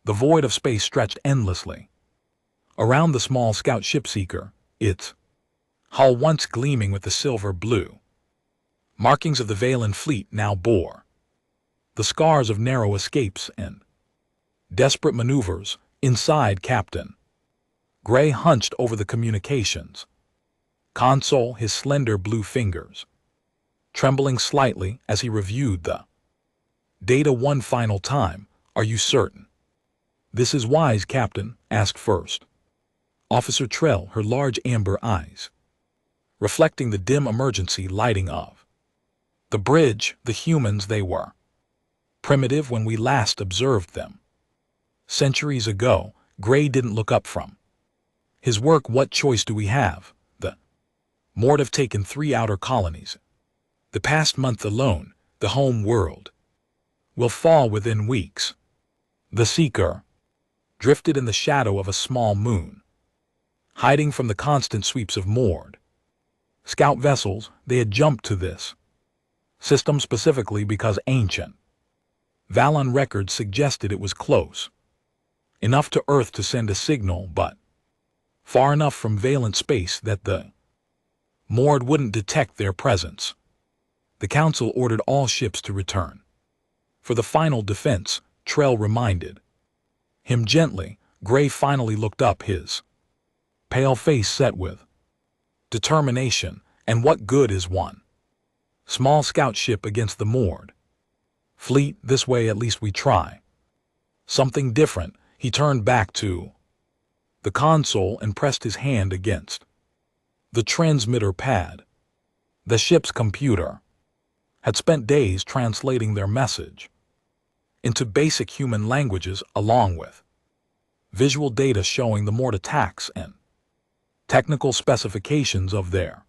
The void of space stretched endlessly. Around the small scout ship Seeker, its hull once gleaming with the silver blue markings of the Valen fleet now bore the scars of narrow escapes and desperate maneuvers. Inside, Captain Gray hunched over the communications console, his slender blue fingers trembling slightly as he reviewed the data one final time. Are you certain this is wise, Captain? Asked first Officer Trell, her large amber eyes reflecting the dim emergency lighting of the bridge. The humans, they were primitive when we last observed them. Centuries ago. Gray didn't look up from his work. What choice do we have? The Mord have taken 3 outer colonies. The past month alone, the home world will fall within weeks. The Seeker drifted in the shadow of a small moon, hiding from the constant sweeps of Mord scout vessels. They had jumped to this system specifically because ancient Valon records suggested it was close enough to Earth to send a signal, but far enough from Valent space that the Mord wouldn't detect their presence. The Council ordered all ships to return for the final defense, Trell reminded him gently. Gray finally looked up, his pale face set with determination. And what good is one small scout ship against the Mord fleet? This way at least we try something different. He turned back to the console and pressed his hand against the transmitter pad. The ship's computer had spent days translating their message into basic human languages, along with visual data showing the Mord attacks and technical specifications of their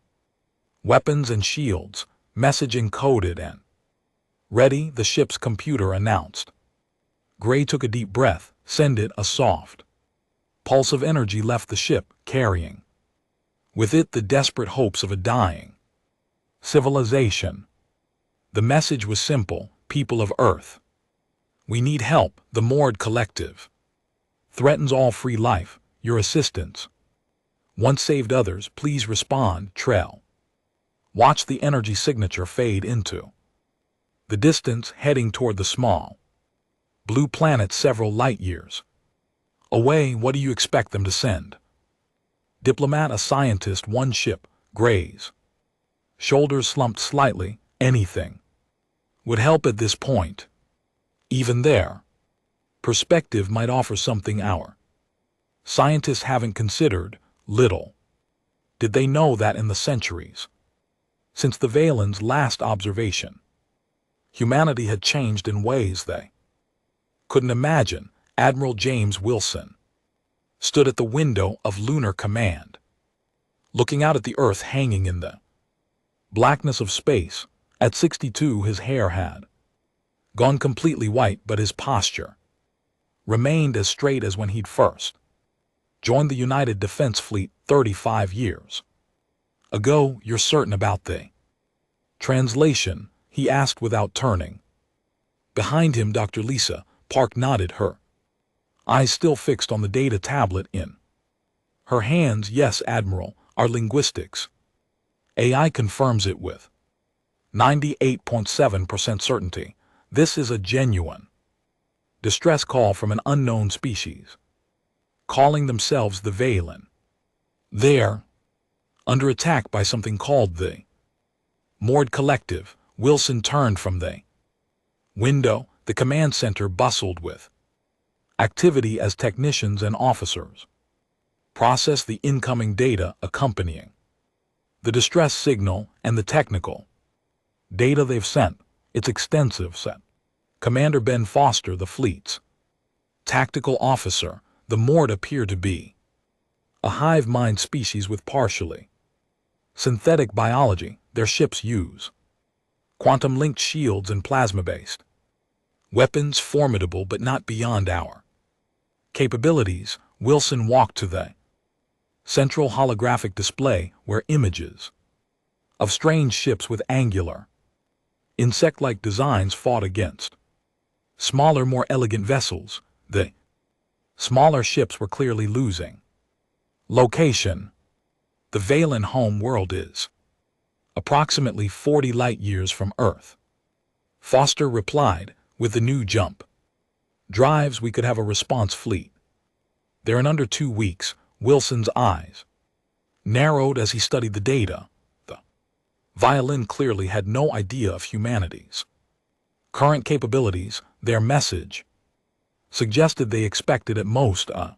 weapons and shields. Message encoded and ready, the ship's computer announced. Gray took a deep breath. Send it. A soft pulse of energy left the ship, carrying with it the desperate hopes of a dying civilization. The message was simple: people of Earth, we need help. The Mord Collective threatens all free life. Your assistance once saved others. Please respond. Trell watched the energy signature fade into the distance, heading toward the small blue planet several light years away. What do you expect them to send? Diplomat, a scientist, one ship. Gray's shoulders slumped slightly. Anything would help at this point. Even their perspective might offer something our scientists haven't considered. Little did they know that in the centuries since the Valen's last observation, humanity had changed in ways they couldn't imagine. Admiral James Wilson stood at the window of Lunar Command, looking out at the Earth hanging in the blackness of space. At 62, his hair had gone completely white, but his posture remained as straight as when he'd first joined the United Defense Fleet 35 years ago. You're certain about the translation? He asked without turning. Behind him, Dr. Lisa Park nodded, her eyes still fixed on the data tablet in her hands. Yes, Admiral, our linguistics AI confirms it with 98.7% certainty. This is a genuine distress call from an unknown species, calling themselves the Valen. They're under attack by something called the Mord Collective. Wilson turned from the window. The command center bustled with activity as technicians and officers processed the incoming data accompanying the distress signal and the technical data they've sent. It's extensive, said Commander Ben Foster, the fleet's tactical officer. The Mord appear to be a hive mind species with partially synthetic biology. Their ships use quantum-linked shields and plasma-based weapons, formidable but not beyond our capabilities. Wilson walked to the central holographic display where images of strange ships with angular, insect-like designs fought against smaller, more elegant vessels. The Smaller ships were clearly losing. Location. The Valen home world is approximately 40 light-years from Earth. Foster replied, with the new jump drives we could have a response fleet. There in under 2 weeks, Wilson's eyes narrowed as he studied the data. The violin clearly had no idea of humanity's current capabilities. Their message suggested they expected at most a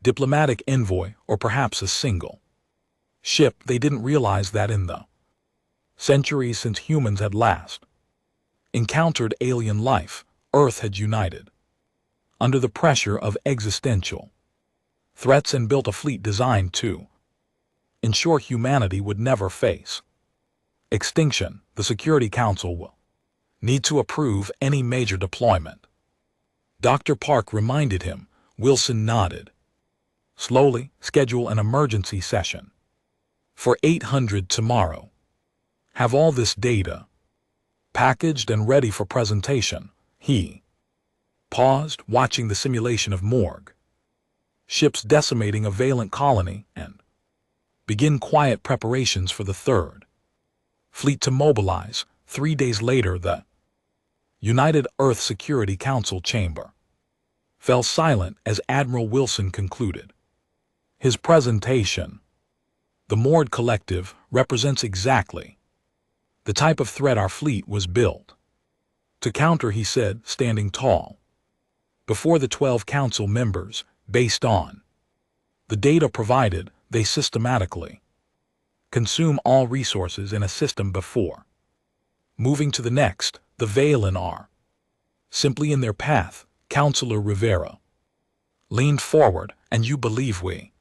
diplomatic envoy or perhaps a single ship. They didn't realize that in the centuries since humans had last encountered alien life, Earth had united under the pressure of existential threats and built a fleet designed to ensure humanity would never face extinction. The Security Council will need to approve any major deployment. Dr. Park reminded him. Wilson nodded. Slowly, schedule an emergency session for 800 tomorrow. Have all this data packaged and ready for presentation. He paused, watching the simulation of morgue ships decimating a Valent colony, and begin quiet preparations for the third fleet to mobilize. 3 days later, the United Earth Security Council chamber fell silent as Admiral Wilson concluded his presentation. The moored collective represents exactly the type of threat our fleet was built to counter, he said, standing tall before the 12 council members. Based on the data provided, they systematically consume all resources in a system before moving to the next. The Valen are simply in their path. Councilor Rivera leaned forward. And you believe we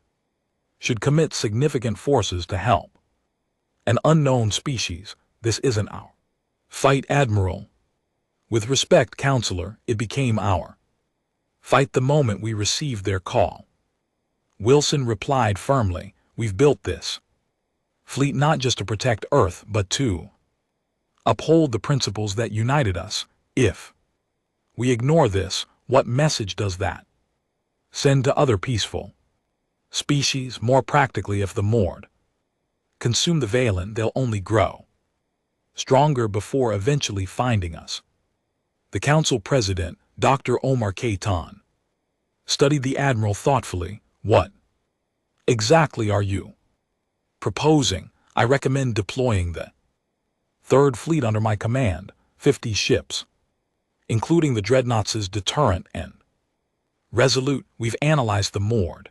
should commit significant forces to help an unknown species? This isn't our fight, Admiral. With respect, Counselor, it became our fight the moment we received their call. Wilson replied firmly. We've built this fleet not just to protect Earth, but to uphold the principles that united us. If we ignore this, what message does that send to other peaceful species? More practically, if the moored consume the Valen, they'll only grow stronger before eventually finding us. The council president, Dr. Omar Kaitan, studied the admiral thoughtfully. What exactly are you proposing? I recommend deploying the third fleet under my command, 50 ships, including the dreadnoughts, deterrent and resolute. We've analyzed the moored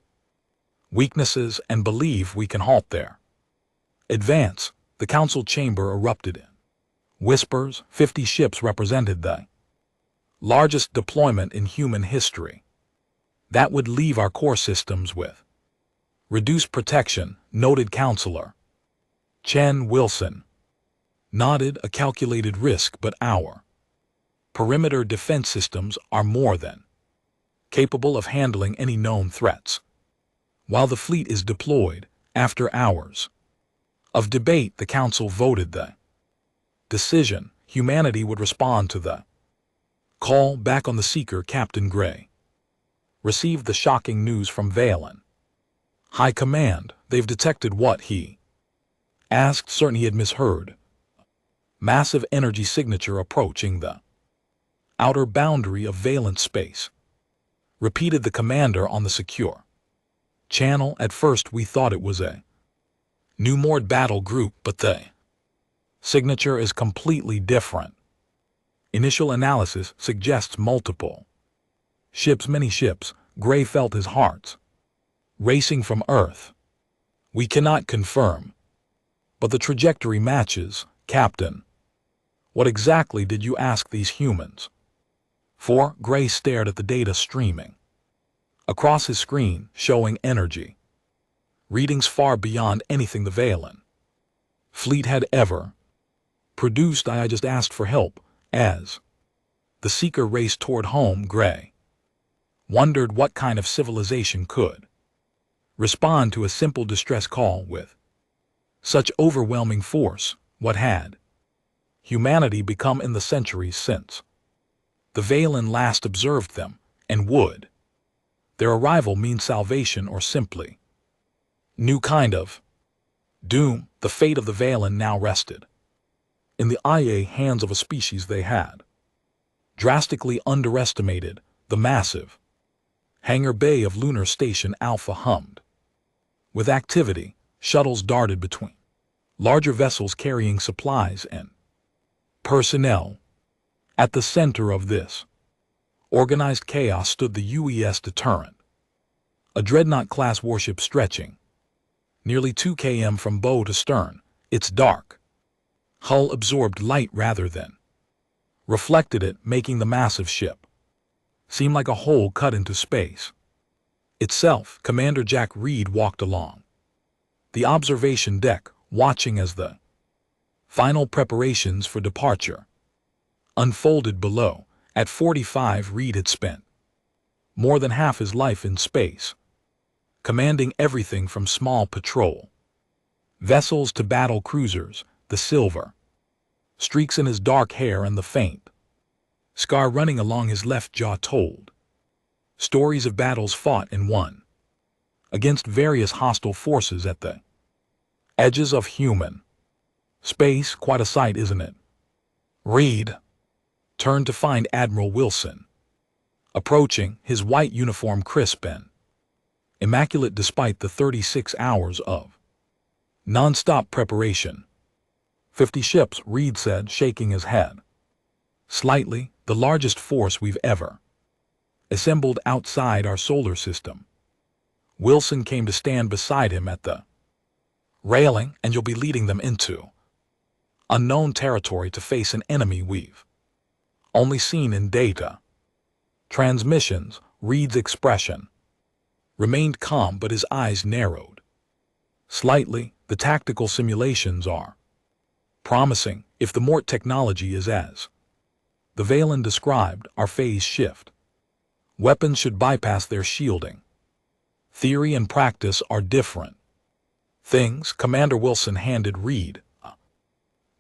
weaknesses and believe we can halt their advance. The council chamber erupted in whispers. 50 ships represented the largest deployment in human history. That would leave our core systems with reduced protection, noted Counselor Chen. Wilson nodded. A calculated risk, but our perimeter defense systems are more than capable of handling any known threats. While the fleet is deployed, after hours of debate, the council voted the decision. Humanity would respond to the call. Back on the Seeker, Captain Gray received the shocking news from Valen High Command. They've detected what he asked, certain he had misheard. Massive energy signature approaching the outer boundary of Valen space, repeated the commander on the secure channel. At first we thought it was a new moored battle group, but the signature is completely different. Initial analysis suggests multiple ships, many ships. Gray felt his heart racing from Earth. We cannot confirm, but the trajectory matches. Captain, what exactly did you ask these humans for? Gray stared at the data streaming across his screen, showing energy readings far beyond anything the Valen fleet had ever produced. I just asked for help. As the Seeker raced toward home, Gray wondered what kind of civilization could respond to a simple distress call with such overwhelming force. What had humanity become in the centuries since the Valen last observed them, and would Their arrival means salvation or simply new kind of doom. The fate of the Valen now rested in the hands of a species they had drastically underestimated. The massive hangar bay of Lunar Station Alpha hummed with activity. Shuttles darted between larger vessels carrying supplies and personnel. At the center of this organized chaos stood the UES Deterrent, a dreadnought-class warship stretching nearly 2 km from bow to stern. Its dark hull absorbed light rather than reflected it, making the massive ship seem like a hole cut into space itself. Commander Jack Reed walked along the observation deck, watching as the final preparations for departure unfolded below. At 45, Reed had spent more than half his life in space, commanding everything from small patrol vessels to battle cruisers. The silver streaks in his dark hair and the faint scar running along his left jaw told stories of battles fought and won against various hostile forces at the edges of human space. Quite a sight, isn't it? Reed turned to find Admiral Wilson approaching, his white uniform crisp and immaculate despite the 36 hours of non-stop preparation. 50 ships, Reed said, shaking his head slightly. The largest force we've ever assembled outside our solar system. Wilson came to stand beside him at the railing. And you'll be leading them into unknown territory to face an enemy we've only seen in data transmissions. Reed's expression remained calm, but his eyes narrowed slightly. The tactical simulations are promising. If the Mort technology is as the Valen described, our phase shift weapons should bypass their shielding. Theory and practice are different things. Commander Wilson handed Reed a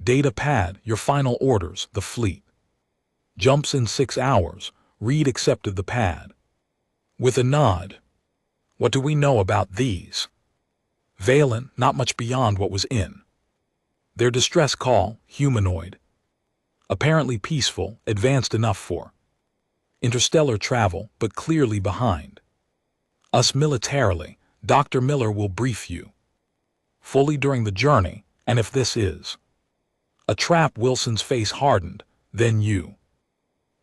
data pad. Your final orders. The fleet jumps in 6 hours. Reed accepted the pad with a nod. What do we know about these Valen? Not much beyond what was in their distress call. Humanoid, apparently peaceful, advanced enough for interstellar travel, but clearly behind us militarily. Dr. Miller will brief you fully during the journey, and if this is a trap, Wilson's face hardened, then you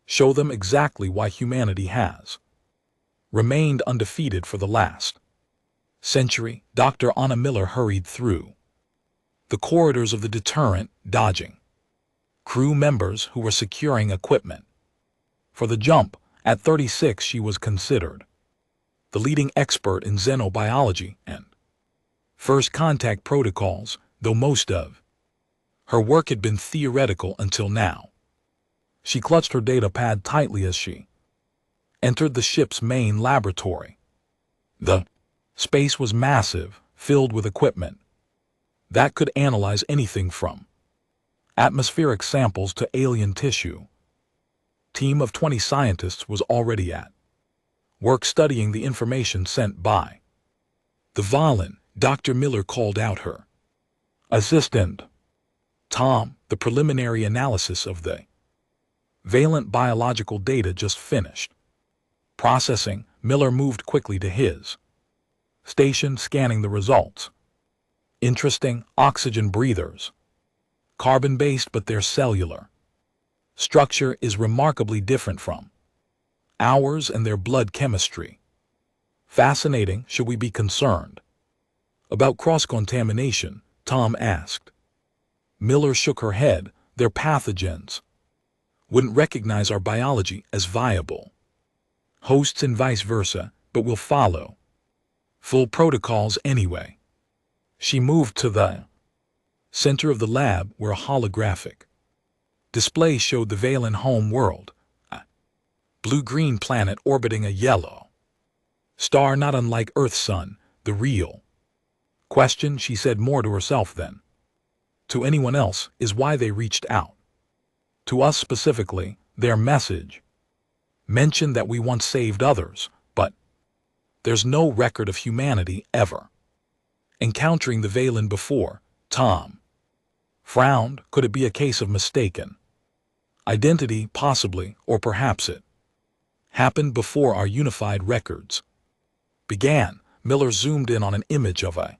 show them exactly why humanity has remained undefeated for the last century. Dr. Anna Miller hurried through the corridors of the Deterrent, dodging crew members who were securing equipment for the jump. At 36, she was considered the leading expert in xenobiology and first contact protocols, though most of her work had been theoretical until now. She clutched her data pad tightly as she entered the ship's main laboratory. The space was massive, filled with equipment that could analyze anything from atmospheric samples to alien tissue. Team of 20 scientists was already at work studying the information sent by the Valen. Dr. Miller called out her assistant, Tom. The preliminary analysis of the Valent biological data just finished processing. Miller moved quickly to his station, scanning the results. Interesting. Oxygen breathers, carbon-based, but their cellular structure is remarkably different from ours, and their blood chemistry fascinating. Should we be concerned about cross-contamination? Tom asked. Miller shook her head. Their pathogens wouldn't recognize our biology as viable hosts and vice versa, but we'll follow full protocols anyway. She moved to the center of the lab, where a holographic display showed the Valen home world, a blue-green planet orbiting a yellow star not unlike Earth's sun. The real question, she said more to herself than to anyone else, is why they reached out to us specifically. Their message mentioned that we once saved others, but There's no record of humanity ever encountering the Valen before. Tom frowned. Could it be a case of mistaken identity? Possibly, or perhaps it happened before our unified records began. Miller zoomed in on an image of a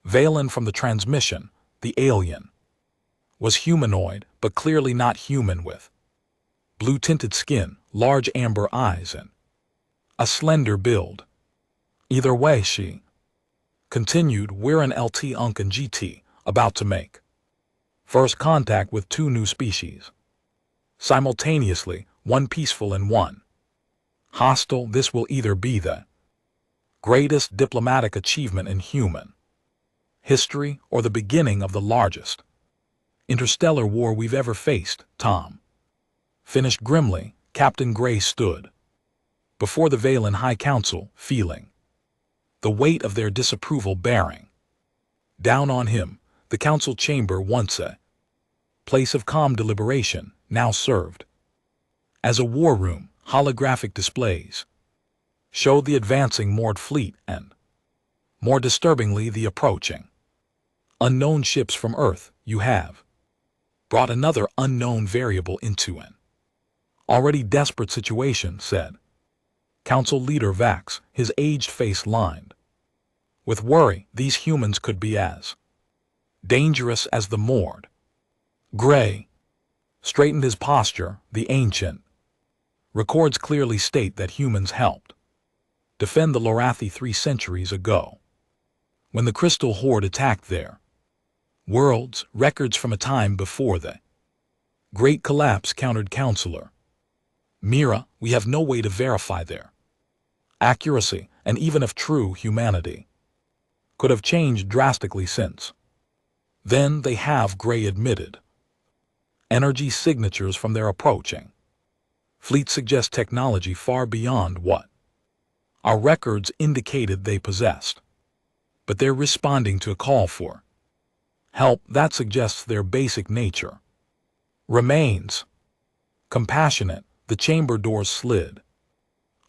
Valen from the transmission. The alien was humanoid, but clearly not human, with blue-tinted skin, large amber eyes, and a slender build. Either way, she continued, we're an LT Unk and GT, about to make first contact with two new species simultaneously, one peaceful and one hostile. This will either be the greatest diplomatic achievement in human history or the beginning of the largest interstellar war we've ever faced. Tom finished grimly. Captain Gray stood before the Valen High Council, feeling the weight of their disapproval bearing down on him. The council chamber, once a place of calm deliberation, now served as a war room. Holographic displays showed the advancing moored fleet and, more disturbingly, the approaching unknown ships from Earth. You have brought another unknown variable into an already desperate situation, said Council Leader Vax, his aged face lined with worry. These humans could be as dangerous as the moored. Gray straightened his posture. The ancient records clearly state that humans helped defend the Lorathi 3 centuries ago, when the Crystal Horde attacked their worlds. Records from a time before the Great Collapse, countered Counselor Mira. We have no way to verify their accuracy, and even if true, humanity could have changed drastically since then. They have, Gray admitted, energy signatures from their approaching fleet suggest technology far beyond what our records indicated they possessed. But they're responding to a call for help. That suggests their basic nature remains compassionate. The chamber doors slid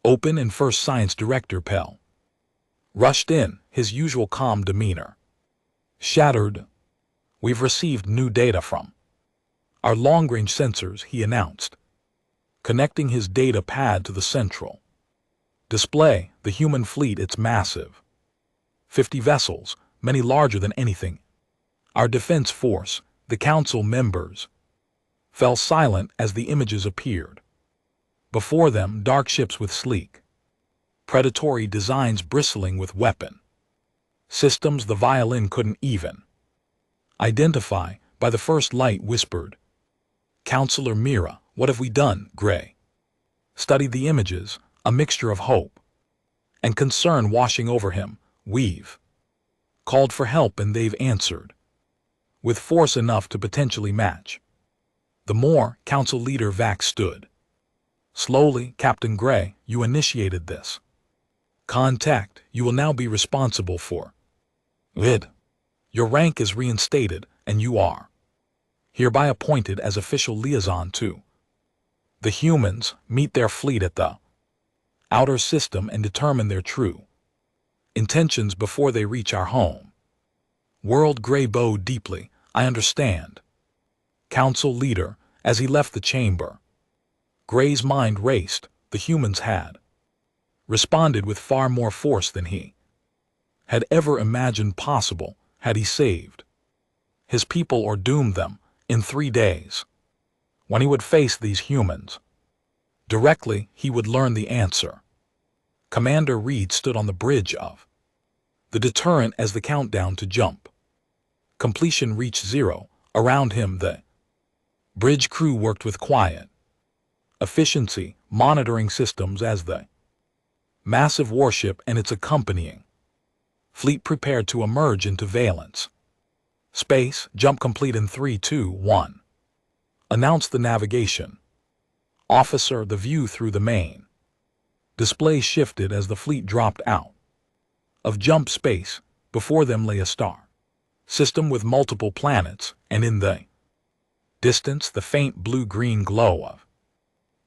open and First Science Director Pell rushed in, his usual calm demeanor shattered. We've received new data from our long-range sensors, he announced, connecting his data pad to the central display. The human fleet, it's massive. 50 vessels, many larger than anything our defense force. The council members fell silent as the images appeared before them. Dark ships with sleek, predatory designs bristling with weapon systems the Violin couldn't even identify. By the first light, whispered Counselor Mira. What have we done? Gray studied the images, a mixture of hope and concern washing over him. We've called for help and they've answered with force enough to potentially match the more. Council Leader Vax stood slowly. Captain Gray, you initiated this contact. You will now be responsible for it. Your rank is reinstated, and you are hereby appointed as official liaison to the humans. Meet their fleet at the outer system and determine their true intentions before they reach our home world. Gray bowed deeply. I understand, Council Leader. As he left the chamber, Gray's mind raced. The humans had responded with far more force than he had ever imagined possible. Had he saved his people or doomed them? In 3 days, when he would face these humans directly, he would learn the answer. Commander Reed stood on the bridge of the deterrent as the countdown to jump completion reached 0. Around him, the bridge crew worked with quiet efficiency, monitoring systems as the massive warship and its accompanying fleet prepared to emerge into Valence space. Jump complete in 3, 2, 1. Announced the navigation officer. The view through the main display shifted as the fleet dropped out of jump space. Before them lay a star system with multiple planets, and in the distance the faint blue-green glow of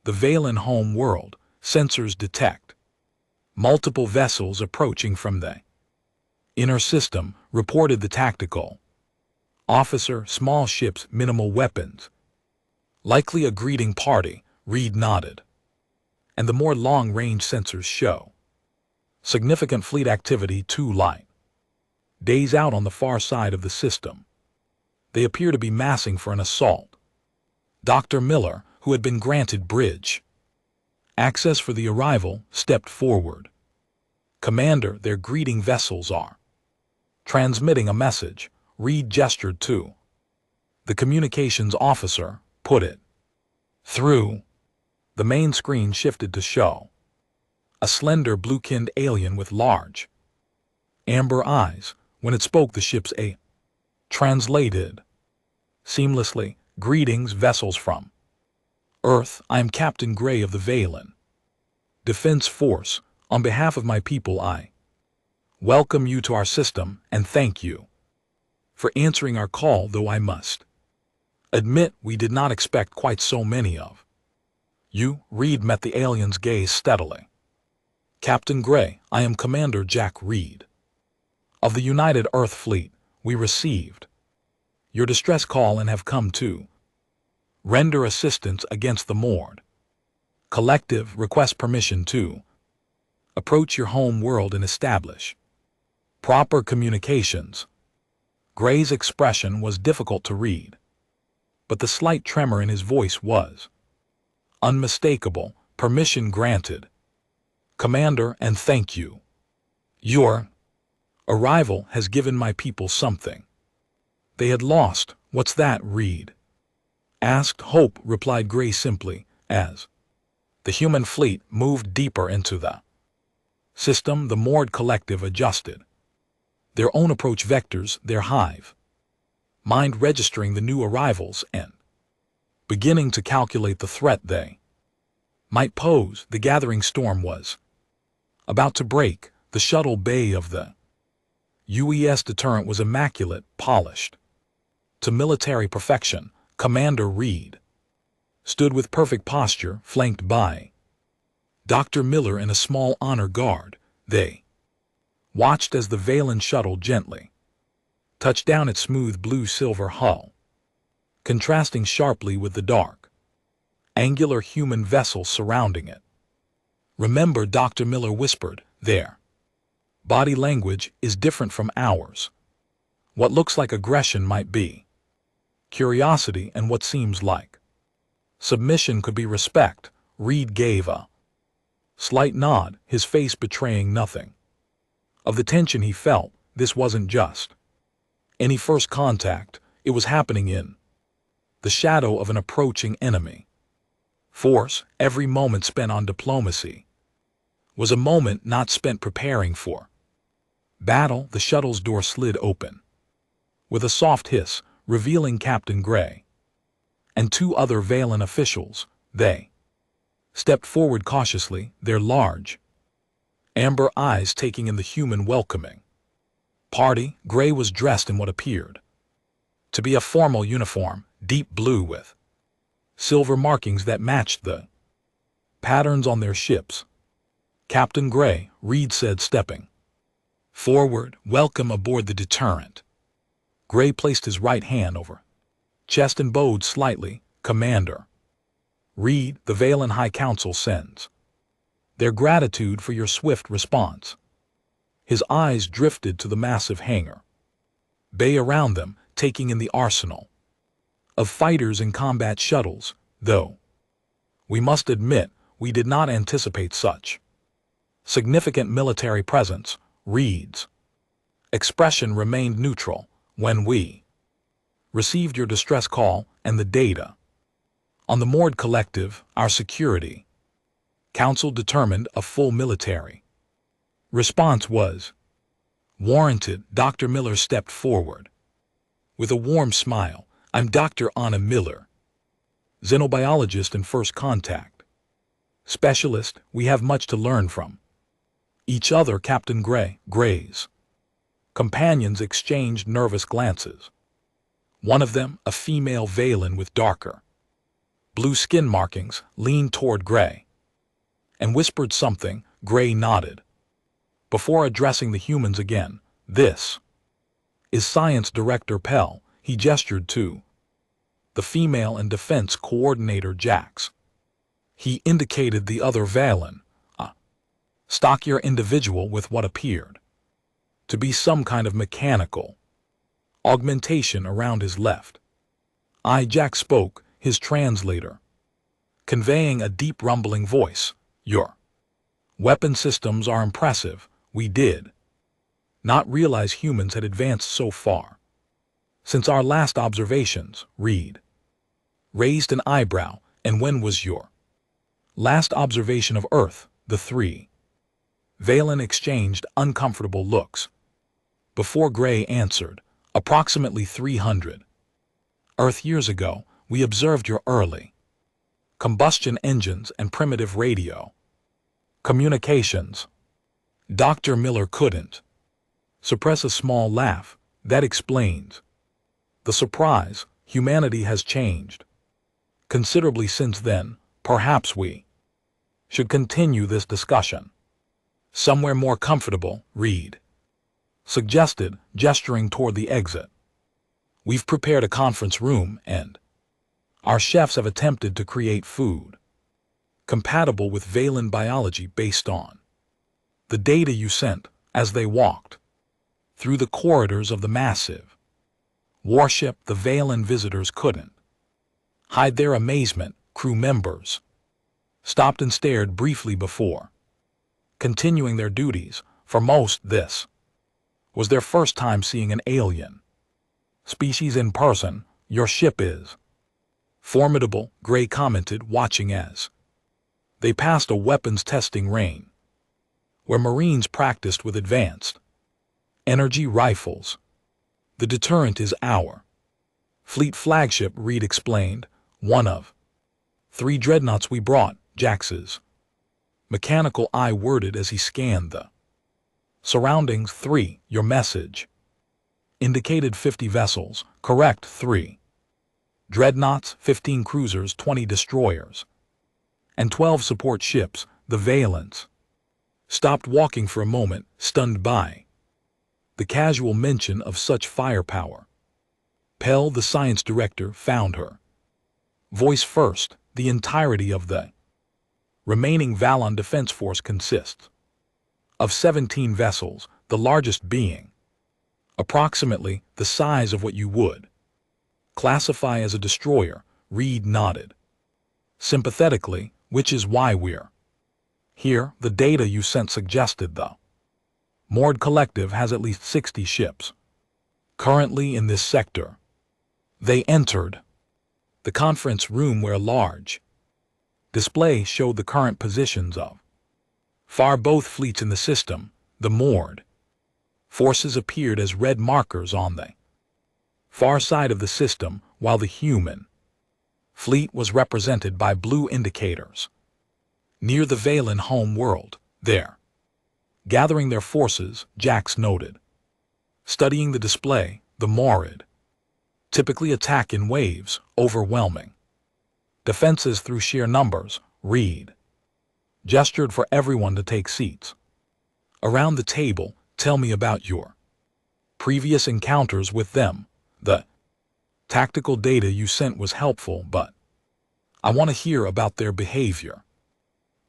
the Valen home world. Sensors detect Multiple vessels approaching from the inner system, reported the tactical officer. Small ships, minimal weapons. Likely a greeting party, Reed nodded. And the more long-range sensors show significant fleet activity too light. Days out on the far side of the system. They appear to be massing for an assault. Dr. Miller, who had been granted bridge access for the arrival, stepped forward. Commander, their greeting vessels are transmitting a message. Reed gestured to the communications officer, put it through. The main screen shifted to show a slender blue-skinned alien with large amber eyes. When it spoke, the ship's A translated seamlessly. Greetings, vessels from Earth. I am Captain Gray of the Valen Defense Force. On behalf of my people, I welcome you to our system and thank you for answering our call, though I must admit we did not expect quite so many of you. Reed met the alien's gaze steadily. Captain Gray, I am Commander Jack Reed of the United Earth Fleet. We received your distress call and have come to render assistance against the moored collective. Request permission to approach your home world and establish proper communications. Gray's expression was difficult to read, but the slight tremor in his voice was unmistakable. Permission granted, Commander, and thank you. Your arrival has given my people something they had lost. What's that? Reed asked. Hope, replied Gray simply, as the human fleet moved deeper into the system. The moored collective adjusted their own approach vectors, their hive mind registering the new arrivals and beginning to calculate the threat they might pose. The gathering storm was about to break. The shuttle bay of the UES deterrent was immaculate, polished to military perfection. Commander Reed stood with perfect posture, flanked by Dr. Miller and a small honor guard. They watched as the Valen shuttle gently touched down its smooth blue-silver hull, contrasting sharply with the dark, angular human vessel surrounding it. Remember, Dr. Miller whispered, their body language is different from ours. What looks like aggression might be curiosity, and what seems like submission could be respect. Reed gave a slight nod, his face betraying nothing of the tension he felt. This wasn't just any first contact, it was happening in the shadow of an approaching enemy force. Every moment spent on diplomacy was a moment not spent preparing for battle. The shuttle's door slid open with a soft hiss, revealing Captain Gray and two other Valen officials. They stepped forward cautiously, their large amber eyes taking in the human welcoming party. Gray was dressed in what appeared to be a formal uniform, deep blue with silver markings that matched the patterns on their ships. Captain Gray, Reed said, stepping forward, welcome aboard the deterrent. Gray placed his right hand over chest and bowed slightly. Commander Reed, the Valen High Council sends their gratitude for your swift response. His eyes drifted to the massive hangar bay around them, taking in the arsenal of fighters and combat shuttles, though we must admit we did not anticipate such significant military presence. Reed's expression remained neutral. When we received your distress call and the data on the moored collective, our security council determined a full military response was warranted. Dr. Miller stepped forward with a warm smile. I'm Dr. Anna Miller, xenobiologist and first contact specialist. We have much to learn from each other. Captain Gray's companions exchanged nervous glances. One of them, a female Valen with darker blue skin markings, leaned toward Gray and whispered something. Gray nodded. Before addressing the humans again, "This is Science Director Pell," he gestured to the female and defense coordinator Jax. He indicated the other Valen, a stockier individual with what appeared to be some kind of mechanical augmentation around his left eye. Jax spoke, his translator conveying a deep rumbling voice. "Your weapon systems are impressive. We did not realize humans had advanced so far since our last observations." Reed raised an eyebrow. "And when was your last observation of Earth?" The three Valen exchanged uncomfortable looks. Before Gray answered, "Approximately 300 Earth years ago, we observed your early combustion engines and primitive radio communications." Dr. Miller couldn't suppress a small laugh. "That explains the surprise. Humanity has changed considerably since then. Perhaps we should continue this discussion somewhere more comfortable," Reed suggested, gesturing toward the exit. "We've prepared a conference room, and our chefs have attempted to create food compatible with Valen biology based on the data you sent." As they walked through the corridors of the massive warship, the Valen visitors couldn't hide their amazement. Crew members stopped and stared briefly before continuing their duties. For most, this was their first time seeing an alien species in person. "Your ship is formidable," Gray commented, watching as they passed a weapons testing range where Marines practiced with advanced energy rifles. "The deterrent is our fleet flagship," Reed explained, "one of 3 dreadnoughts we brought." Jax's mechanical eye worded as he scanned the surroundings. "3, your message indicated 50 vessels, correct? 3 dreadnoughts, 15 cruisers, 20 destroyers, and 12 support ships." The Valens stopped walking for a moment, stunned by the casual mention of such firepower. Pell, the science director, found her voice first. "The entirety of the remaining Valon Defense Force consists of 17 vessels, the largest being approximately the size of what you would classify as a destroyer." Reed nodded sympathetically. "Which is why we're here. The data you sent suggested the Mord Collective has at least 60 ships currently in this sector." They entered the conference room where a large display showed the current positions of both fleets in the system. The Mord forces appeared as red markers on the far side of the system, while the human fleet was represented by blue indicators. Near the Valen home world, "They're gathering their forces," Jax noted, studying the display. "The Morid typically attack in waves, overwhelming defenses through sheer numbers." Reed gestured for everyone to take seats around the table. "Tell me about your previous encounters with them. The tactical data you sent was helpful, but I want to hear about their behavior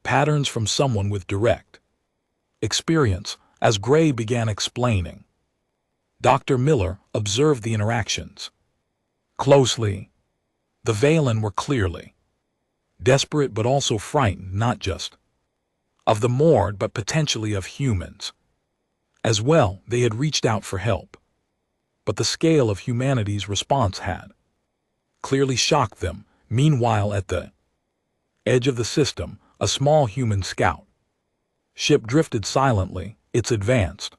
patterns from someone with direct experience." As Gray began explaining, Dr. Miller observed the interactions closely. The Valen were clearly desperate but also frightened, not just of the Mord but potentially of humans as well. They had reached out for help, but the scale of humanity's response had clearly shocked them. Meanwhile, at the edge of the system, a small human scout ship drifted silently, its advanced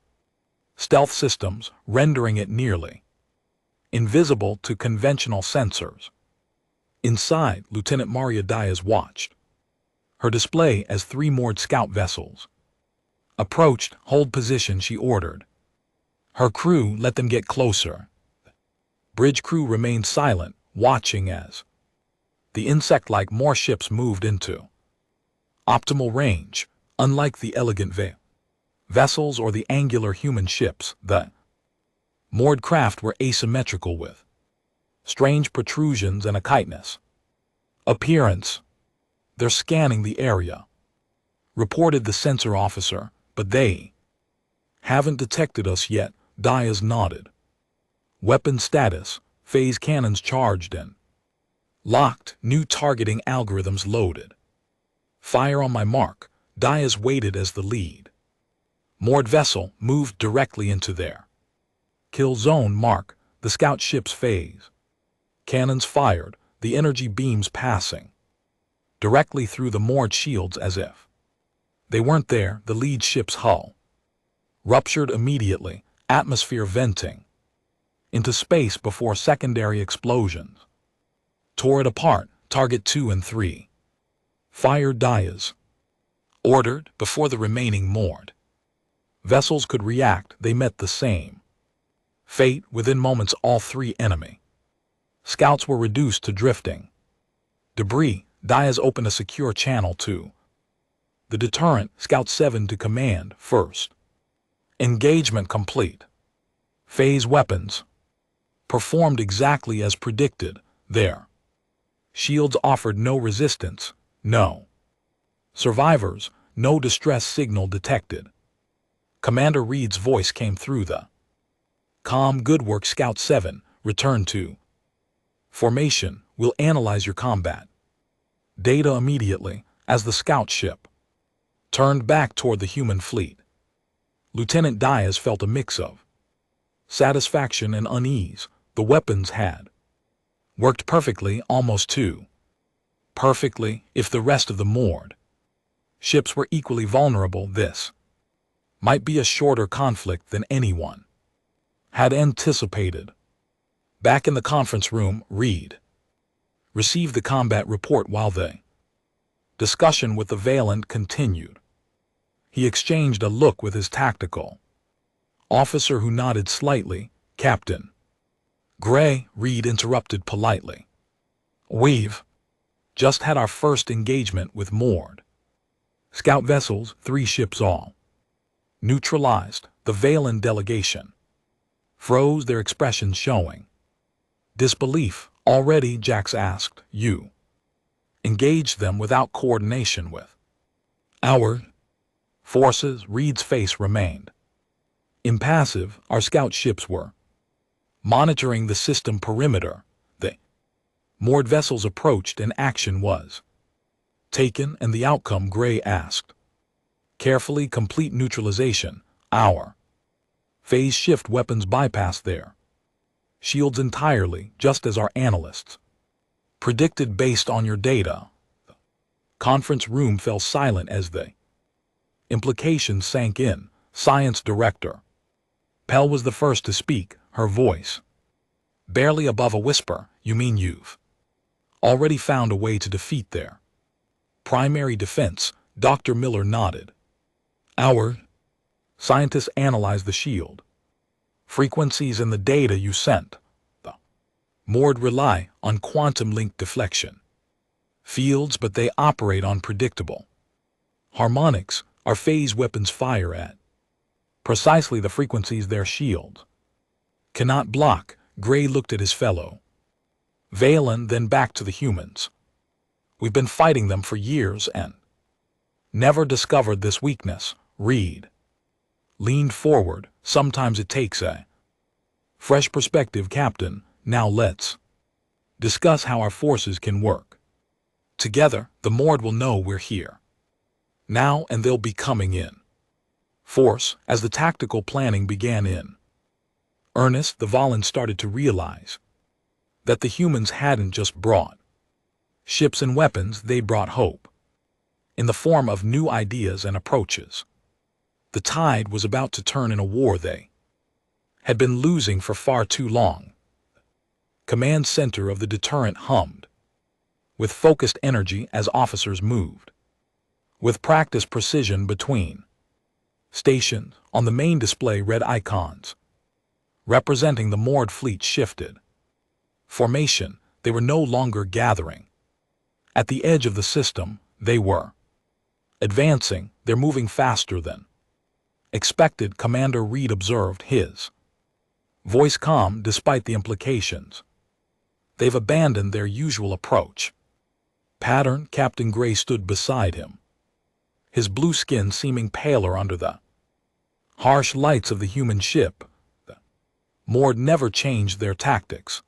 stealth systems rendering it nearly invisible to conventional sensors. Inside, Lieutenant Maria Diaz watched her display as 3 moored scout vessels approached. "Hold position," she ordered her crew. "Let them get closer." Bridge crew remained silent, watching as the insect-like more ships moved into optimal range. Unlike the elegant vessels or the angular human ships. The moored craft were asymmetrical with strange protrusions and a chitinous appearance. "They're scanning the area," reported the sensor officer, "but they haven't detected us yet." Diaz nodded. "Weapon status, phase cannons charged and locked, new targeting algorithms loaded." "Fire on my mark." Diaz waited as the lead moored vessel moved directly into their kill zone. "Mark the scout ship's phase cannons fired, the energy beams passing directly through the moored shields as if they weren't there." The lead ship's hull ruptured immediately, atmosphere venting into space before secondary explosions tore it apart. "Target 2 and 3. Fire." Diaz ordered before the remaining moored vessels could react. They met the same fate. Within moments, all 3 enemy scouts were reduced to drifting debris. Diaz opened a secure channel to the deterrent. "Scout 7 to command, first. Engagement complete." Phase weapons performed exactly as predicted. Their shields offered no resistance, no survivors, no distress signal detected. Commander Reed's voice came through the comm. "Good work, Scout 7. Return to formation. We'll analyze your combat data immediately." As the scout ship turned back toward the human fleet, Lieutenant Diaz felt a mix of satisfaction and unease. The weapons had worked perfectly, almost too perfectly. If the rest of the moored ships were equally vulnerable, this might be a shorter conflict than anyone had anticipated. Back in the conference room, Reed received the combat report while the discussion with the Valent continued. He exchanged a look with his tactical officer, who nodded slightly. "Captain Gray," Reed interrupted politely, "we've just had our first engagement with moored scout vessels, 3 ships all neutralized." The Valent delegation froze, their expressions showing disbelief. "Already?" Jax asked. "You engaged them without coordination with our forces?" Reed's face remained impassive. "Our scout ships were monitoring the system perimeter. The moored vessels approached and action was taken." "And the outcome?" Gray asked carefully. "Complete neutralization. Our phase shift weapons bypassed their shields entirely, just as our analysts predicted based on your data." The conference room fell silent as the implications sank in. Science Director Pell was the first to speak, her voice barely above a whisper. "You mean you've already found a way to defeat their primary defense?" Dr. Miller nodded. "Our scientists analyzed the shield frequencies and the data you sent. The moored rely on quantum-linked deflection fields, but they operate on predictable harmonics. Our phase weapons fire at precisely the frequencies their shields cannot block." Gray looked at his fellow Valen, then back to the humans. "We've been fighting them for years and never discovered this weakness." Reed leaned forward. "Sometimes it takes a fresh perspective, Captain. Now let's discuss how our forces can work together. The moored will know we're here now, and they'll be coming in force." As the tactical planning began in earnest, the Volans started to realize that the humans hadn't just brought ships and weapons, they brought hope in the form of new ideas and approaches. The tide was about to turn in a war they had been losing for far too long. Command center of the deterrent hummed with focused energy as officers moved with practiced precision between stations. On the main display, red icons representing the moored fleet shifted formation. They were no longer gathering at the edge of the system, they were advancing. They're moving faster than Expected, Commander Reed observed, his voice calm despite the implications. They've abandoned their usual approach. Pattern, Captain Gray stood beside him, his blue skin seeming paler under the harsh lights of the human ship. Moored never changed their tactics.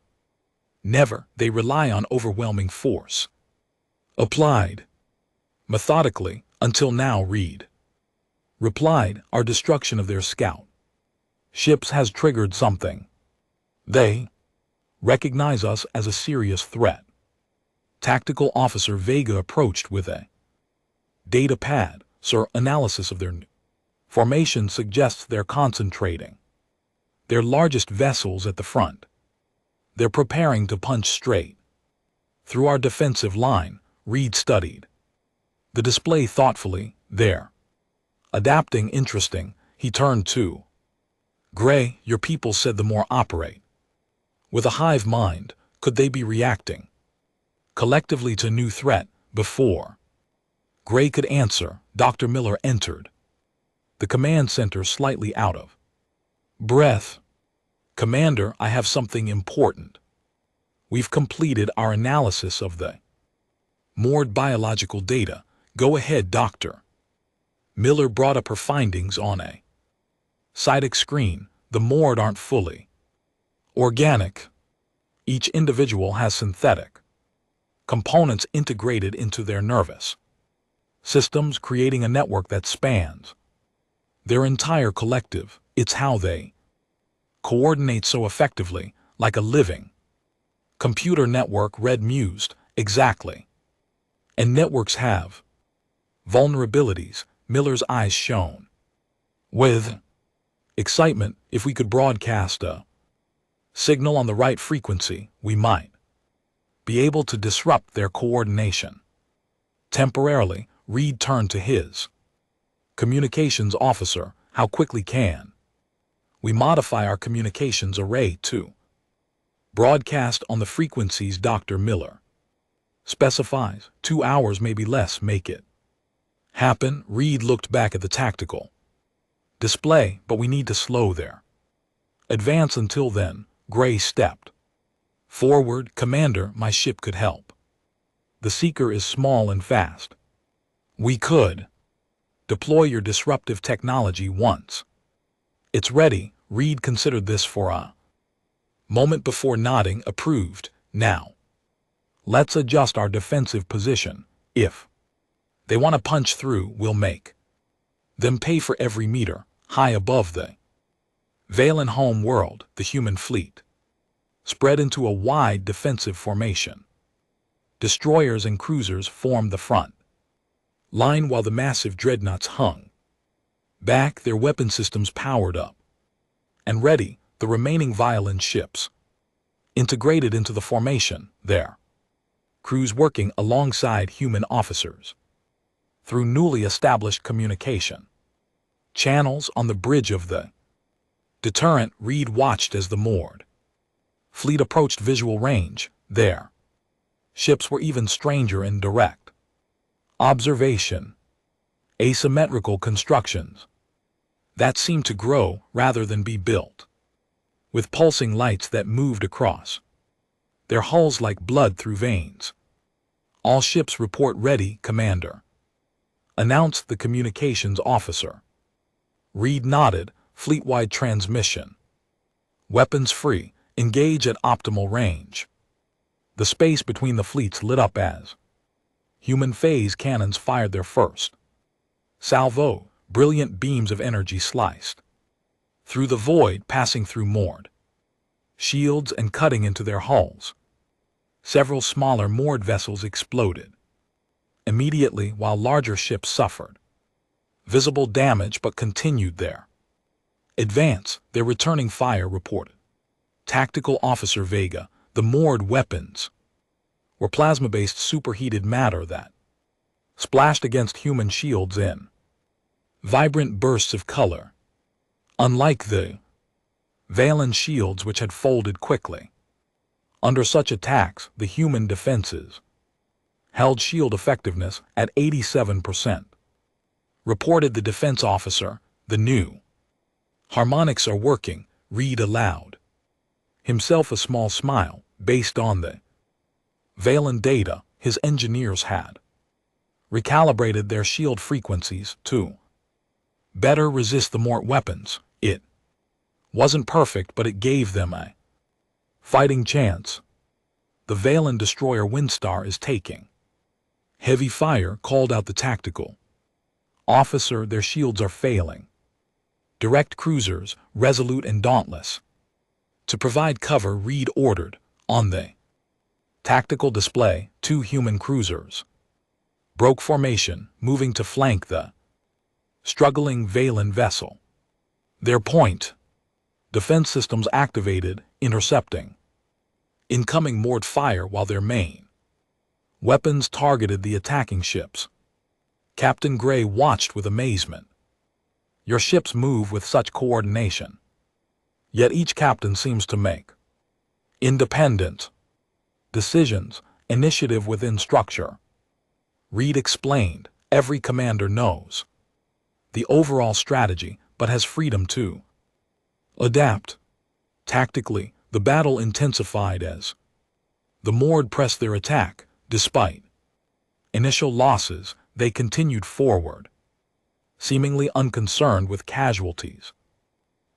Never. They rely on overwhelming force. Applied methodically, until now. Reed replied, our destruction of their scout ships has triggered something. They recognize us as a serious threat. Tactical Officer Vega approached with a data pad. Sir, analysis of their formation suggests they're concentrating their largest vessels at the front. They're preparing to punch straight through our defensive line. Reed studied the display thoughtfully. They're adapting. Interesting. He turned to Gray. Your people said the more operate with a hive mind. Could they be reacting collectively to new threat before Gray could answer? Dr. Miller entered the command center, slightly out of breath. Commander, I have something important. We've completed our analysis of the moored biological data. Go ahead, Doctor. Miller brought up her findings on a Cytec screen. The moored aren't fully organic. Each individual has synthetic components integrated into their nervous systems, creating a network that spans their entire collective. It's how they coordinate so effectively, like a living computer network. Red mused. Exactly. And networks have vulnerabilities. Miller's eyes shone with excitement. If we could broadcast a signal on the right frequency, we might be able to disrupt their coordination temporarily. Reed turned to his communications officer. How quickly can we modify our communications array to broadcast on the frequencies Dr. Miller specifies? 2 hours, maybe less. Make it happen. Reed looked back at the tactical display. But we need to slow their advance until then. Gray stepped forward. Commander, my ship could help. The Seeker is small and fast. We could deploy your disruptive technology once it's ready. Reed considered this for a moment before nodding. Approved. Now let's adjust our defensive position. If they want to punch through, we'll make them pay for every meter. High above the Valen home world, the human fleet spread into a wide defensive formation. Destroyers and cruisers formed the front line while the massive dreadnoughts hung back, their weapon systems powered up and ready. The remaining violent ships integrated into the formation, their crews working alongside human officers through newly established communication channels on the bridge of the deterrent. Reed watched as the moored fleet approached visual range. Their ships were even stranger in direct observation. Asymmetrical constructions that seemed to grow rather than be built, with pulsing lights that moved across their hulls like blood through veins. All ships report ready, Commander, announced the communications officer. Reed nodded. Fleet-wide transmission. Weapons free. Engage at optimal range. The space between the fleets lit up as human phase cannons fired their first salvo. Brilliant beams of energy sliced through the void, passing through moored shields and cutting into their hulls. Several smaller moored vessels exploded immediately, while larger ships suffered visible damage but continued their advance. Their returning fire reported. Tactical Officer Vega, the moored weapons were plasma-based superheated matter that splashed against human shields in vibrant bursts of color. Unlike the Valen shields, which had folded quickly under such attacks, the human defenses held shield effectiveness at 87%. Reported the defense officer. The new harmonics are working, read aloud. Himself a small smile, based on the Valen data his engineers had recalibrated their shield frequencies to better resist the Mort weapons. It wasn't perfect, but it gave them a fighting chance. The Valen destroyer Windstar is taking heavy fire, called out the tactical officer. Their shields are failing. Direct cruisers, resolute and dauntless. To provide cover, Reed ordered. On the tactical display, 2 human cruisers broke formation, moving to flank the struggling Valen vessel. Their point defense systems activated, intercepting incoming Mort fire, while their main weapons targeted the attacking ships. Captain Gray watched with amazement. Your ships move with such coordination, yet each captain seems to make independent decisions, initiative within structure. Reed explained, every commander knows the overall strategy, but has freedom to adapt. Tactically, the battle intensified as the Mord pressed their attack. Despite initial losses, they continued forward, seemingly unconcerned with casualties.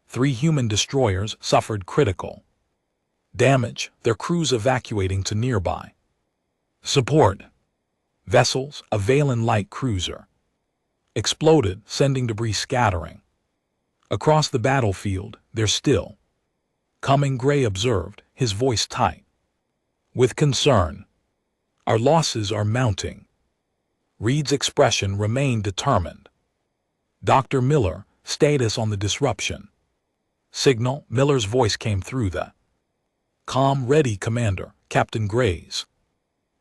3 human destroyers suffered critical damage, their crews evacuating to nearby support vessels. A Valen light cruiser exploded, sending debris scattering across the battlefield. They're still coming, Gray observed, his voice tight with concern. Our losses are mounting. Reed's expression remained determined. Dr. Miller, status on the disruption signal. Miller's voice came through the comm. Ready, Commander. Captain Gray's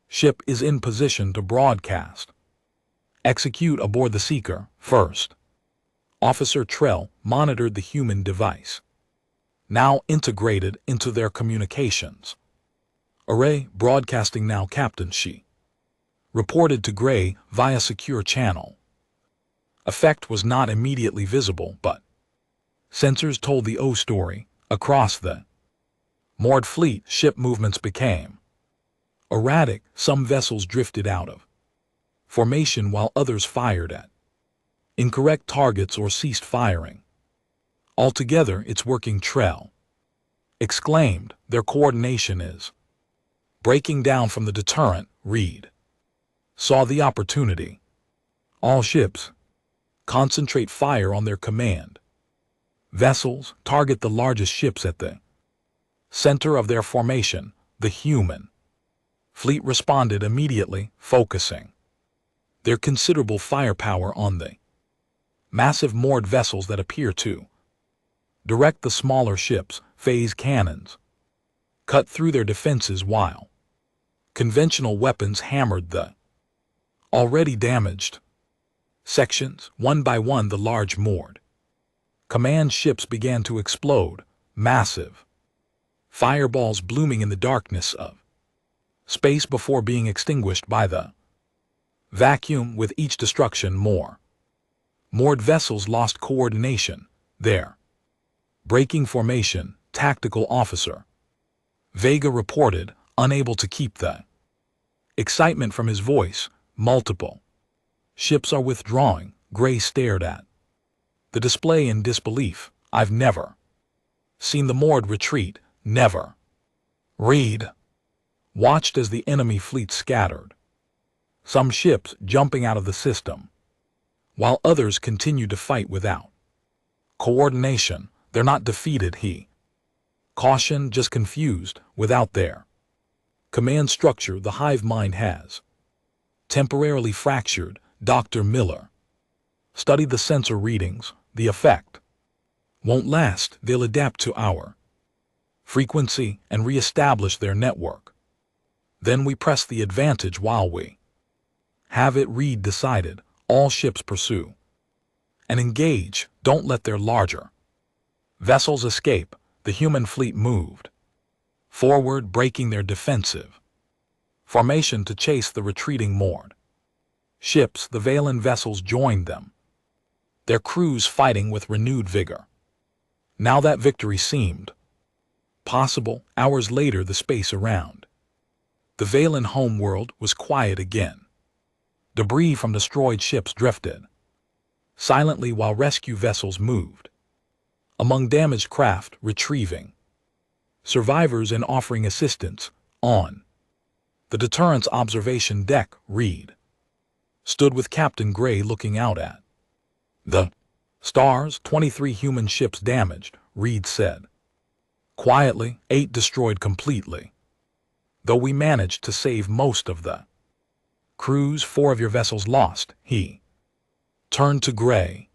ship is in position to broadcast. Execute aboard the Seeker first. Officer Trell monitored the human device, now integrated into their communications array. Broadcasting now, Captain. She reported to Gray via secure channel. Effect was not immediately visible, but sensors told the O story. Across the Mord fleet, ship movements became erratic. Some vessels drifted out of formation while others fired at incorrect targets or ceased firing. Altogether, it's working, Trell exclaimed. Their coordination is breaking down from the deterrent. Reed saw the opportunity. All ships concentrate fire on their command vessels, target the largest ships at the center of their formation. The human fleet responded immediately, focusing their considerable firepower on the massive moored vessels that appear to direct the smaller ships. Phase cannons cut through their defenses, while conventional weapons hammered the already damaged sections. One by one, the large moored command ships began to explode, massive fireballs blooming in the darkness of space before being extinguished by the vacuum. With each destruction, more moored vessels lost coordination. Their breaking formation. Tactical Officer Vega reported, unable to keep the excitement from his voice. Multiple ships are withdrawing. Gray stared at the display in disbelief. I've never seen the Mord retreat. Never. Reed watched as the enemy fleet scattered, some ships jumping out of the system, while others continued to fight without coordination. They're not defeated, he cautioned, just confused. Without their command structure, the hive mind has temporarily fractured. Dr. Miller studied the sensor readings. The effect won't last. They'll adapt to our frequency and reestablish their network. Then we press the advantage while we have it, Reed decided. All ships pursue and engage. Don't let their larger vessels escape. The human fleet moved forward, breaking their defensive formation to chase the retreating Mord ships. The Valen vessels joined them. their crews fighting with renewed vigor. Now that victory seemed possible. Hours later, the space around the Valen homeworld was quiet again. Debris from destroyed ships drifted silently while rescue vessels moved among damaged craft, retrieving survivors and offering assistance. On the Deterrence observation deck, Reed stood with Captain Gray looking out at the stars. 23 human ships damaged, Reed said quietly, 8 destroyed completely, though we managed to save most of the crews. 4 of your vessels lost. He turned to Gray.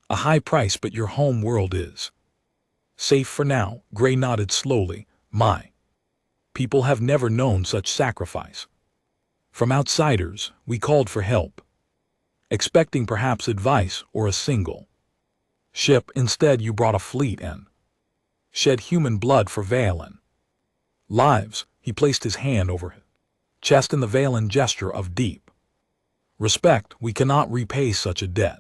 A high price, but your home world is safe for now. Gray nodded slowly. My people have never known such sacrifice. From outsiders, we called for help, expecting perhaps advice or a single ship. Instead, you brought a fleet and shed human blood for Valen lives. He placed his hand over his chest in the Valen gesture of deep respect. We cannot repay such a debt.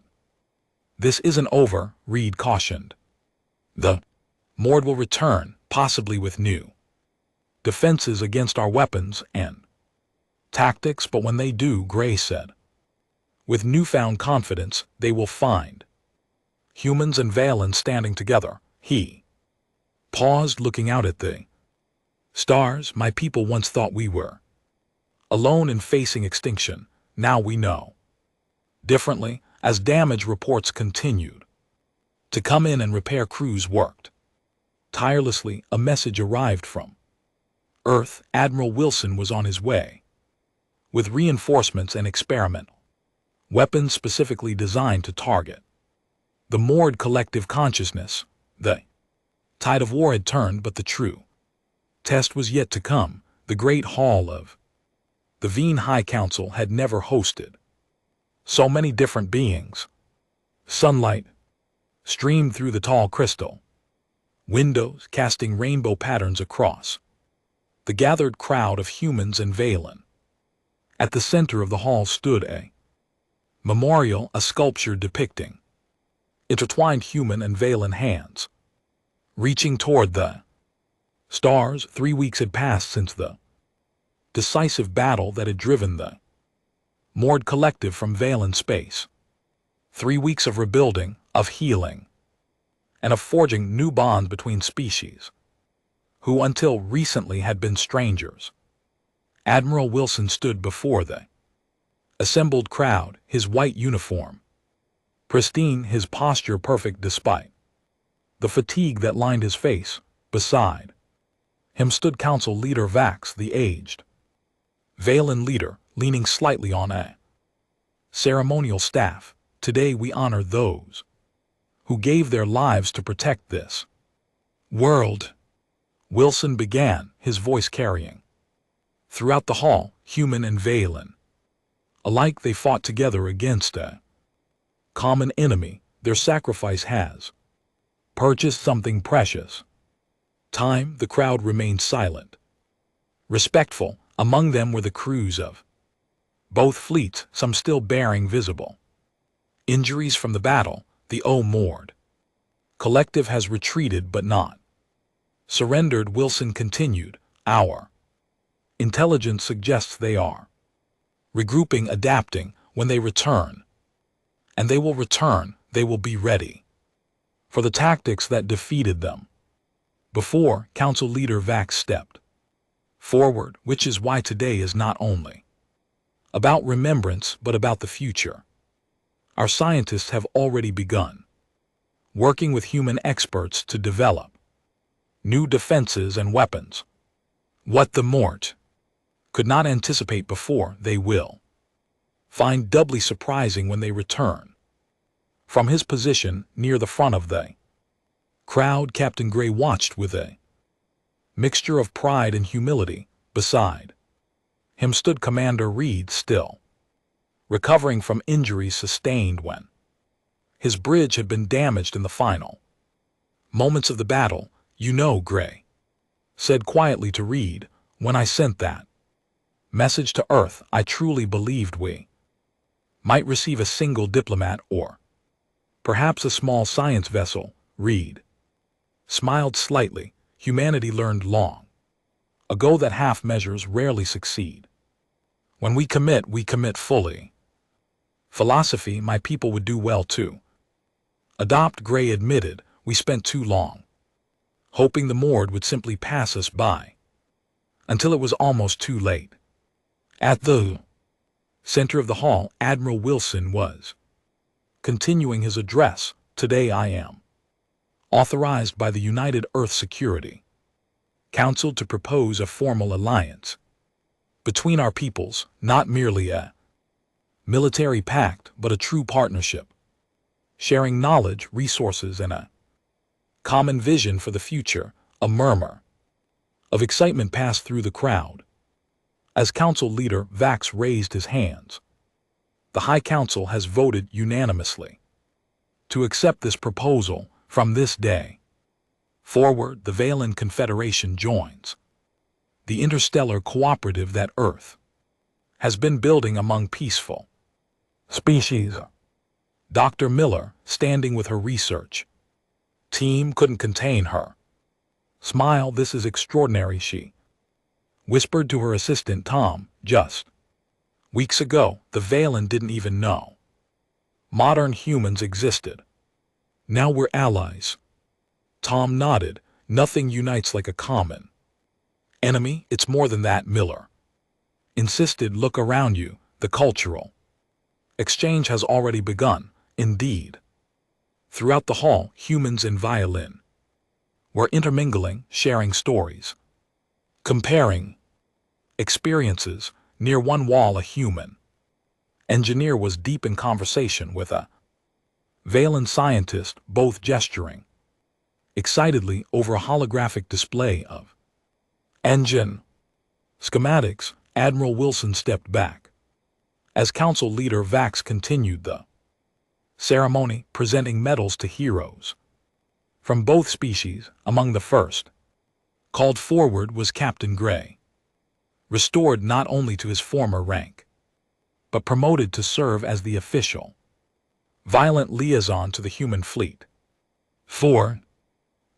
This isn't over, Reed cautioned. The Mord will return, possibly with new defenses against our weapons and tactics, but when they do, Gray said, with newfound confidence, they will find humans and Valen standing together. He paused, looking out at the stars. My people once thought we were alone in facing extinction. Now we know differently. As damage reports continued to come in and repair crews worked tirelessly, a message arrived from Earth. Admiral Wilson was on his way with reinforcements and experimental weapons specifically designed to target the Mord collective consciousness. The tide of war had turned, but the true test was yet to come. The Great Hall of the Veen High Council had never hosted so many different beings. Sunlight streamed through the tall crystal windows, casting rainbow patterns across the gathered crowd of humans and Valen. At the center of the hall stood a memorial, a sculpture depicting intertwined human and Valen hands reaching toward the stars. 3 weeks had passed since the decisive battle that had driven the Mord collective from Valen space. 3 weeks of rebuilding, of healing, and of forging new bonds between species who until recently had been strangers. Admiral Wilson stood before the assembled crowd, his white uniform pristine, his posture perfect despite the fatigue that lined his face. Beside him stood Council Leader Vax, the aged Valen leader, leaning slightly on a ceremonial staff. Today we honor those who gave their lives to protect this world. Wilson began, his voice carrying throughout the hall. Human and Valen alike, they fought together against a common enemy. Their sacrifice has purchased something precious. Time. The crowd remained silent, respectful. Among them were the crews of both fleets, some still bearing visible injuries from the battle. The Mord collective has retreated but not surrendered, Wilson continued. Our intelligence suggests they are regrouping, adapting. When they return, and they will return, they will be ready for the tactics that defeated them before. Council Leader Vax stepped forward, which is why today is not only about remembrance but about the future. Our scientists have already begun working with human experts to develop new defenses and weapons. What the Mort could not anticipate before, they will find doubly surprising when they return. From his position near the front of the crowd, Captain Gray watched with a mixture of pride and humility. Beside him stood Commander Reed, still recovering from injuries sustained when his bridge had been damaged in the final moments of the battle. You know, Gray said quietly to Reed, when I sent that message to Earth, I truly believed we might receive a single diplomat or Perhaps a small science vessel, Reed smiled slightly. Humanity learned long ago that half measures rarely succeed. When we commit fully. Philosophy, my people would do well to adopt, Gray admitted. We spent too long hoping the Mord would simply pass us by, until it was almost too late. At the center of the hall, Admiral Wilson was continuing his address. Today I am authorized by the United Earth Security Council to propose a formal alliance between our peoples, not merely a military pact, but a true partnership, sharing knowledge, resources, and a common vision for the future. A murmur of excitement passed through the crowd. As council leader, Vax raised his hands. The High Council has voted unanimously to accept this proposal. From this day forward, the Valen Confederation joins the interstellar cooperative that Earth has been building among peaceful species. Dr. Miller, standing with her research team, couldn't contain her smile. This is extraordinary, she whispered to her assistant Tom. Just weeks ago, the Valen didn't even know modern humans existed. Now we're allies. Tom nodded. Nothing unites like a common enemy. It's more than that, Miller insisted. Look around you. The cultural exchange has already begun. Indeed. Throughout the hall, humans and violin were intermingling, sharing stories, comparing experiences. Near one wall, a human engineer was deep in conversation with a Valen scientist, both gesturing excitedly over a holographic display of engine schematics. Admiral Wilson stepped back as council leader. Vax continued the ceremony, presenting medals to heroes from both species. Among the first called forward was Captain Gray, restored not only to his former rank, but promoted to serve as the official violent liaison to the human fleet. 4.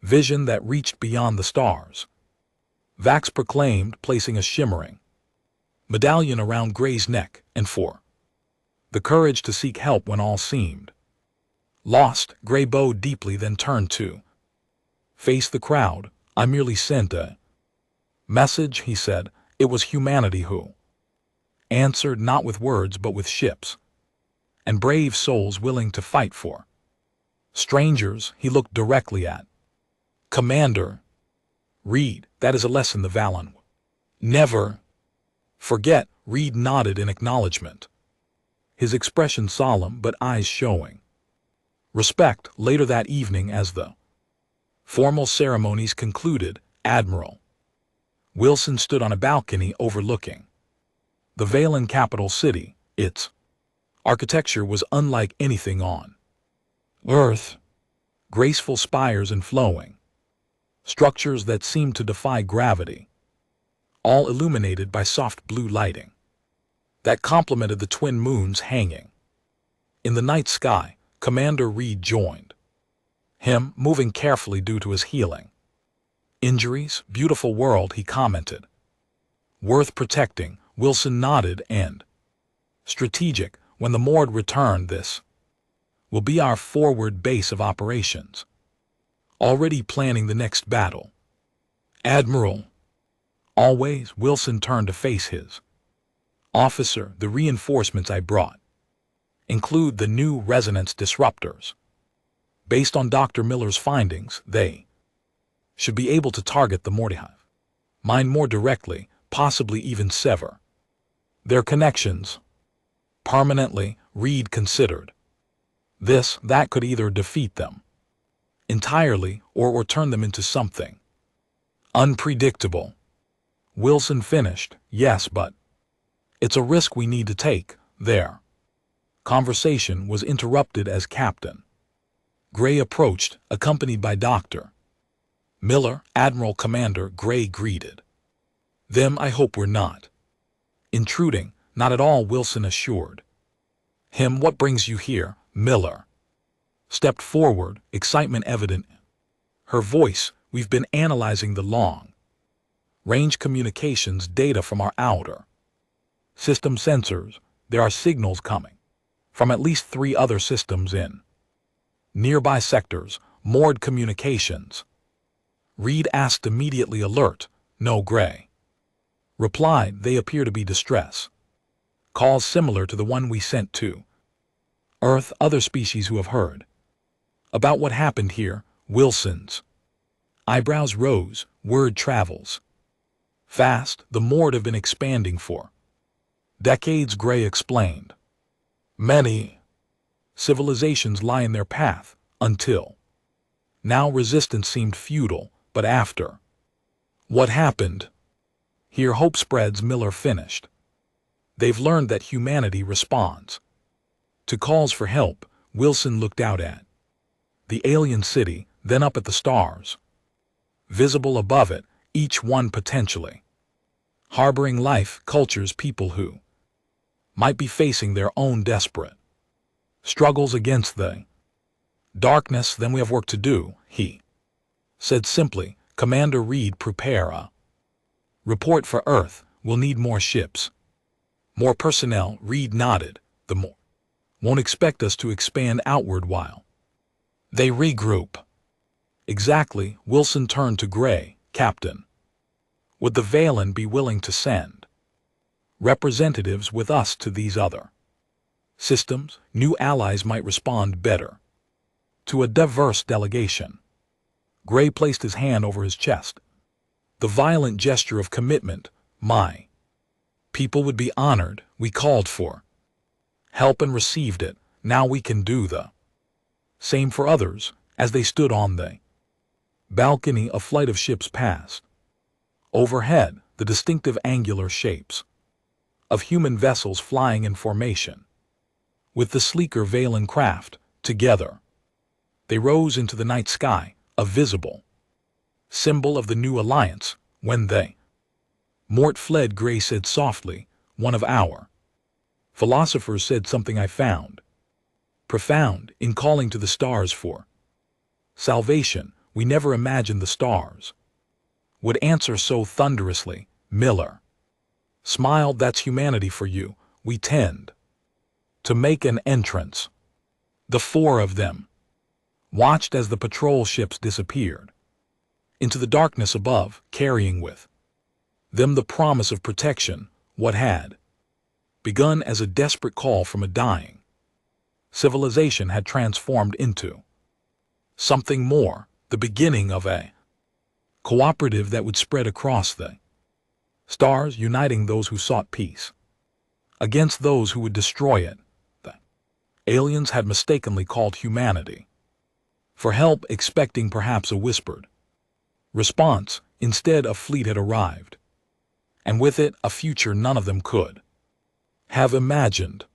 Vision that reached beyond the stars, Vax proclaimed, placing a shimmering medallion around Gray's neck. And 4. The courage to seek help when all seemed lost. Gray bowed deeply, then turned to face the crowd. I merely sent a message, he said. It was humanity who answered, not with words but with ships and brave souls willing to fight for strangers. He looked directly at Commander Reed. That is a lesson the Valen never forget. Reed nodded in acknowledgement, his expression solemn but eyes showing respect. Later that evening, as the formal ceremonies concluded, Admiral Wilson stood on a balcony overlooking the Valen capital city. Its architecture was unlike anything on Earth. Graceful spires and flowing structures that seemed to defy gravity, all illuminated by soft blue lighting that complemented the twin moons hanging in the night sky. Commander Reed joined him, moving carefully due to his healing injuries. Beautiful world, he commented. Worth protecting. Wilson nodded. And strategic. When the Mord returned, this will be our forward base of operations. Already planning the next battle. Admiral. Always. Wilson turned to face his officer. The reinforcements I brought include the new resonance disruptors. Based on Dr. Miller's findings, they should be able to target the Mortihive mind more directly, possibly even sever their connections permanently. Reed considered this. That could either defeat them entirely or turn them into something unpredictable. Wilson finished. Yes, but it's a risk we need to take. Their conversation was interrupted as Captain Gray approached, accompanied by Dr. Miller. Admiral Commander Gray greeted them. I hope we're not intruding. Not at all, Wilson assured him. What brings you here? Miller stepped forward, excitement evident. Her voice, we've been analyzing the long-range communications data from our outer system sensors. There are signals coming from at least 3 other systems in nearby sectors, moored communications. Reed asked immediately. Alert. No. Gray replied. They appear to be distress calls similar to the one we sent to Earth. Other species who have heard about what happened here. Wilson's eyebrows rose. Word travels fast. The moored have been expanding for decades, Gray explained. Many civilizations lie in their path until now. Resistance seemed futile, but after what happened here, hope spreads. Miller finished. They've learned that humanity responds to calls for help. Wilson looked out at the alien city, then up at the stars visible above it, each one potentially harboring life, cultures, people who might be facing their own desperate struggles against the darkness. Then we have work to do, he said simply. Commander Reed, prepare a report for Earth. We'll need more ships, more personnel. Reed nodded. The more won't expect us to expand outward while they regroup. Exactly. Wilson turned to Gray. Captain, would the Valen be willing to send representatives with us to these other systems? New allies might respond better to a diverse delegation. Gray placed his hand over his chest. The violent gesture of commitment. My people would be honored. We called for help and received it. Now we can do the same for others. As they stood on the balcony, a flight of ships passed overhead, the distinctive angular shapes of human vessels flying in formation with the sleeker Valen craft. Together they rose into the night sky, a visible symbol of the new alliance. When they Mort fled, Gray said softly, one of our philosophers said something I found profound. In calling to the stars for salvation, we never imagined the stars would answer so thunderously. Miller smiled. That's humanity for you. We tend to make an entrance. The 4 of them watched as the patrol ships disappeared into the darkness above, carrying with them the promise of protection. What had begun as a desperate call from a dying civilization had transformed into something more, the beginning of a cooperative that would spread across the stars, uniting those who sought peace against those who would destroy it. The aliens had mistakenly called humanity for help, expecting perhaps a whispered response. Instead, a fleet had arrived, and with it a future none of them could have imagined.